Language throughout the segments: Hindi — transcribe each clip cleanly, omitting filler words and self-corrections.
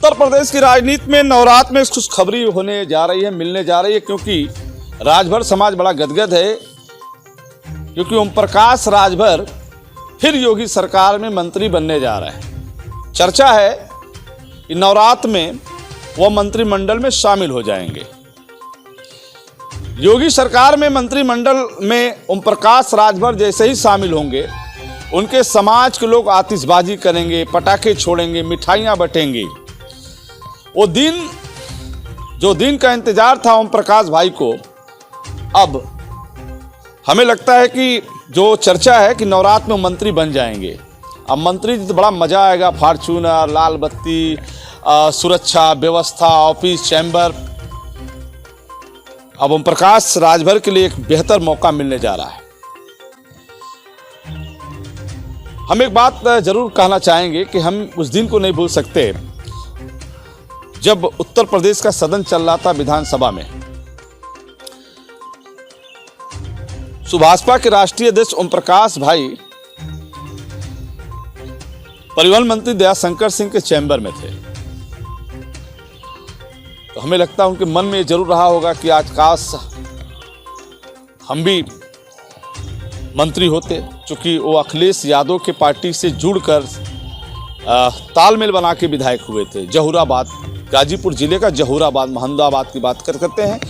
उत्तर प्रदेश की राजनीति में नवरात्र में खुशखबरी होने जा रही है, मिलने जा रही है, क्योंकि राजभर समाज बड़ा गदगद है, क्योंकि ओम प्रकाश राजभर फिर योगी सरकार में मंत्री बनने जा रहे हैं। चर्चा है कि नवरात्र में वह मंत्रिमंडल में शामिल हो जाएंगे। योगी सरकार में मंत्रिमंडल में ओम प्रकाश राजभर जैसे ही शामिल होंगे, उनके समाज के लोग आतिशबाजी करेंगे, पटाखे छोड़ेंगे, मिठाइयाँ बटेंगे। वो दिन, जो दिन का इंतजार था ओम प्रकाश भाई को, अब हमें लगता है कि जो चर्चा है कि नवरात्र में मंत्री बन जाएंगे। अब मंत्री तो बड़ा मजा आएगा, फॉर्च्यूनर, लाल बत्ती, सुरक्षा व्यवस्था, ऑफिस, चैम्बर। अब ओम प्रकाश राजभर के लिए एक बेहतर मौका मिलने जा रहा है। हम एक बात जरूर कहना चाहेंगे कि हम उस दिन को नहीं भूल सकते जब उत्तर प्रदेश का सदन चल रहा था विधानसभा में। भाजपा के राष्ट्रीय अध्यक्ष ओम प्रकाश भाई परिवहन मंत्री दयाशंकर सिंह के चैम्बर में थे। तो हमें लगता है उनके मन में जरूर रहा होगा कि आज काश हम भी मंत्री होते, क्योंकि वो अखिलेश यादव के पार्टी से जुड़कर तालमेल बना के विधायक हुए थे। जहूराबाद, गाजीपुर जिले का जहूराबाद, महमदाबाद की बात करते हैं,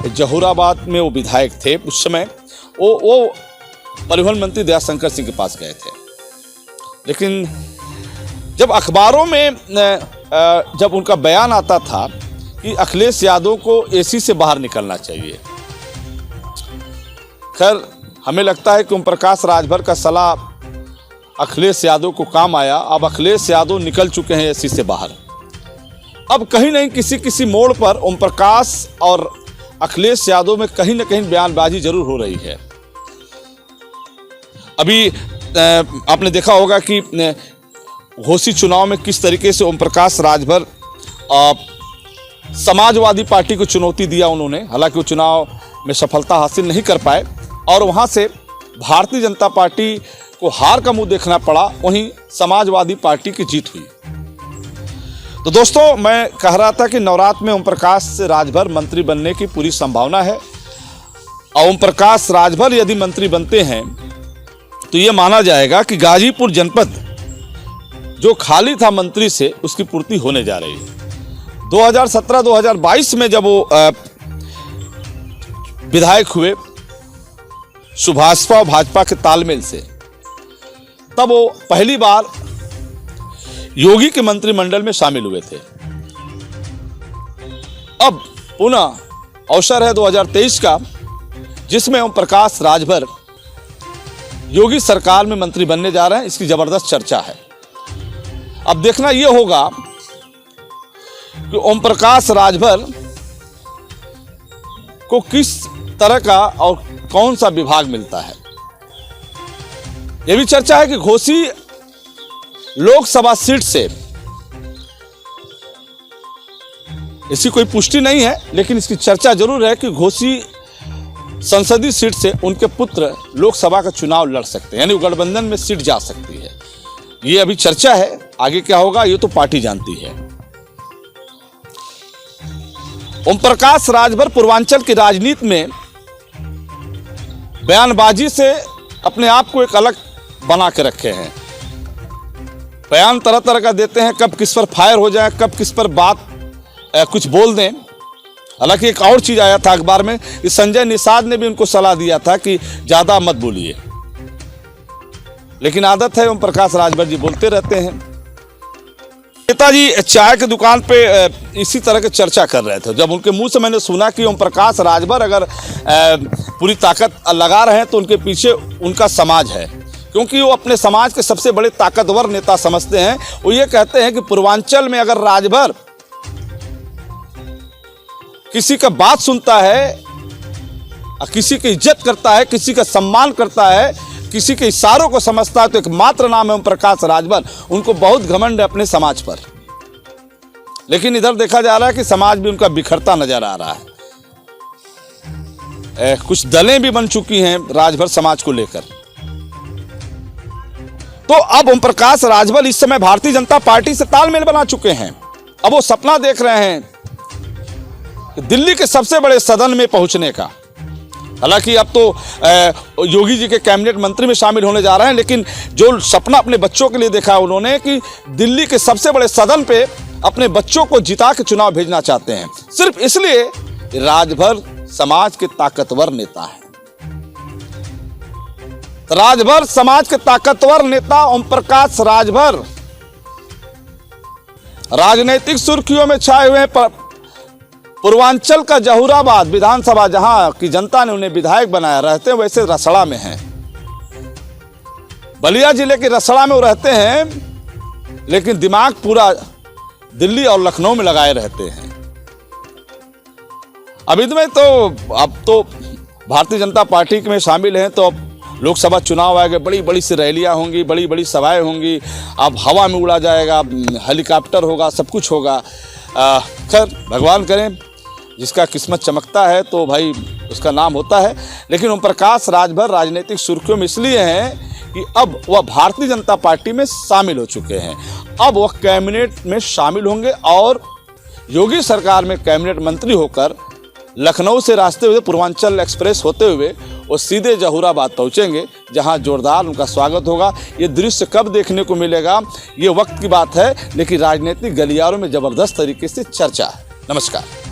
जहूराबाद में वो विधायक थे। उस समय वो परिवहन मंत्री दयाशंकर सिंह के पास गए थे। लेकिन जब अखबारों में जब उनका बयान आता था कि अखिलेश यादव को एसी से बाहर निकलना चाहिए, खैर हमें लगता है कि ओम प्रकाश राजभर का सलाह अखिलेश यादव को काम आया। अब अखिलेश यादव निकल चुके हैं एसी से बाहर। अब कहीं नहीं किसी मोड़ पर ओम प्रकाश और अखिलेश यादव में कहीं ना कहीं बयानबाजी जरूर हो रही है। अभी आपने देखा होगा कि घोसी चुनाव में किस तरीके से ओम प्रकाश राजभर समाजवादी पार्टी को चुनौती दिया उन्होंने। हालांकि वो चुनाव में सफलता हासिल नहीं कर पाए और वहां से भारतीय जनता पार्टी को हार का मुंह देखना पड़ा, वहीं समाजवादी पार्टी की जीत हुई। तो दोस्तों, मैं कह रहा था कि नवरात्र में ओम प्रकाश राजभर मंत्री बनने की पूरी संभावना है। और ओम प्रकाश राजभर यदि मंत्री बनते हैं तो ये माना जाएगा कि गाजीपुर जनपद जो खाली था मंत्री से, उसकी पूर्ति होने जा रही है। 2017-2022 में जब वो विधायक हुए सुभाषपा और भाजपा के तालमेल से, तब वो पहली बार योगी के मंत्रिमंडल में शामिल हुए थे। अब पुनः अवसर है 2023 का, जिसमें ओम प्रकाश राजभर योगी सरकार में मंत्री बनने जा रहे हैं। इसकी जबरदस्त चर्चा है। अब देखना यह होगा कि ओम प्रकाश राजभर को किस तरह का और कौन सा विभाग मिलता है। यह भी चर्चा है कि घोसी लोकसभा सीट से, इसकी कोई पुष्टि नहीं है, लेकिन इसकी चर्चा जरूर है कि घोसी संसदीय सीट से उनके पुत्र लोकसभा का चुनाव लड़ सकते हैं, यानी गठबंधन में सीट जा सकती है। ये अभी चर्चा है, आगे क्या होगा ये तो पार्टी जानती है। ओम प्रकाश राजभर पूर्वांचल की राजनीति में बयानबाजी से अपने आप को एक अलग बना के रखे हैं। बयान तरह तरह का देते हैं, कब किस पर फायर हो जाए, कब किस पर बात कुछ बोल दें। हालांकि एक और चीज आया था अखबार में कि संजय निषाद ने भी उनको सलाह दिया था कि ज्यादा मत बोलिए, लेकिन आदत है ओम प्रकाश राजभर जी बोलते रहते हैं। नेताजी चाय की दुकान पे इसी तरह की चर्चा कर रहे थे। जब उनके मुंह से मैंने सुना कि ओम प्रकाश राजभर अगर पूरी ताकत लगा रहे हैं तो उनके पीछे उनका समाज है, क्योंकि वो अपने समाज के सबसे बड़े ताकतवर नेता समझते हैं। वो ये कहते हैं कि पूर्वांचल में अगर राजभर किसी का बात सुनता है, किसी की इज्जत करता है, किसी का सम्मान करता है, किसी के इशारों को समझता है, तो एकमात्र नाम है ओम प्रकाश राजभर। उनको बहुत घमंड है अपने समाज पर। लेकिन इधर देखा जा रहा है कि समाज भी उनका बिखरता नजर आ रहा है। कुछ दलें भी बन चुकी हैं राजभर समाज को लेकर। तो अब ओम प्रकाश राजभर इस समय भारतीय जनता पार्टी से तालमेल बना चुके हैं। अब वो सपना देख रहे हैं कि दिल्ली के सबसे बड़े सदन में पहुंचने का। हालांकि अब तो योगी जी के कैबिनेट मंत्री में शामिल होने जा रहे हैं, लेकिन जो सपना अपने बच्चों के लिए देखा उन्होंने कि दिल्ली के सबसे बड़े सदन पे अपने बच्चों को जिता के चुनाव भेजना चाहते हैं, सिर्फ इसलिए राजभर समाज के ताकतवर नेता हैं। राजभर समाज के ताकतवर नेता ओम प्रकाश राजभर राजनीतिक सुर्खियों में छाए हुए पूर्वांचल का जहूराबाद विधानसभा, जहां की जनता ने उन्हें विधायक बनाया, रहते हैं वैसे रसड़ा में हैं। बलिया जिले के रसड़ा में वो रहते हैं, लेकिन दिमाग पूरा दिल्ली और लखनऊ में लगाए रहते हैं। अभी अब तो भारतीय जनता पार्टी में शामिल हैं, तो अब लोकसभा चुनाव आएगा, बड़ी बड़ी सी रैलियां होंगी, बड़ी बड़ी सभाएं होंगी, अब हवा में उड़ा जाएगा, हेलीकॉप्टर होगा, सब कुछ होगा। खैर भगवान करें, जिसका किस्मत चमकता है तो भाई उसका नाम होता है। लेकिन ओम प्रकाश राजभर राजनीतिक सुर्खियों में इसलिए हैं कि अब वह भारतीय जनता पार्टी में शामिल हो चुके हैं। अब वह कैबिनेट में शामिल होंगे और योगी सरकार में कैबिनेट मंत्री होकर लखनऊ से रास्ते हुए पूर्वांचल एक्सप्रेस होते हुए वो सीधे जहूराबाद पहुंचेंगे, जहां जोरदार उनका स्वागत होगा। ये दृश्य कब देखने को मिलेगा ये वक्त की बात है, लेकिन राजनीतिक गलियारों में जबरदस्त तरीके से चर्चा है। नमस्कार।